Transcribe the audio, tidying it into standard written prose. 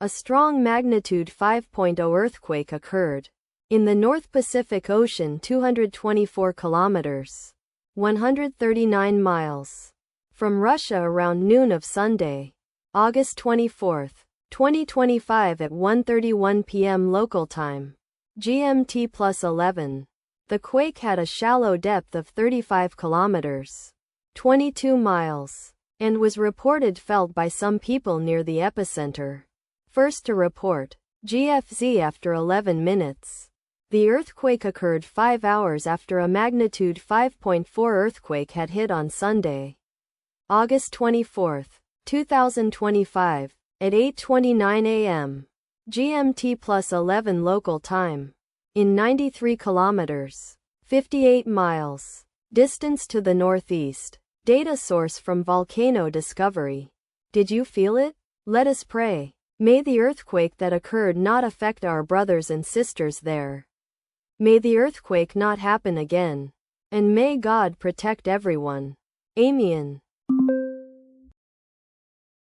A strong magnitude 5.0 earthquake occurred in the North Pacific Ocean 224 kilometers 139 miles from Russia around noon of Sunday, August 24, 2025 at 1:31 p.m. local time, GMT+11. The quake had a shallow depth of 35 kilometers 22 miles and was reported felt by some people near the epicenter. First to report, GFZ after 11 minutes. The earthquake occurred 5 hours after a magnitude 5.4 earthquake had hit on Sunday, August 24, 2025, at 8:29 a.m. GMT+11 local time, in 93 kilometers 58 miles distance to the northeast. Data source from Volcano Discovery. Did you feel it? Let us pray. May the earthquake that occurred not affect our brothers and sisters there. May the earthquake not happen again. And may God protect everyone. Amen.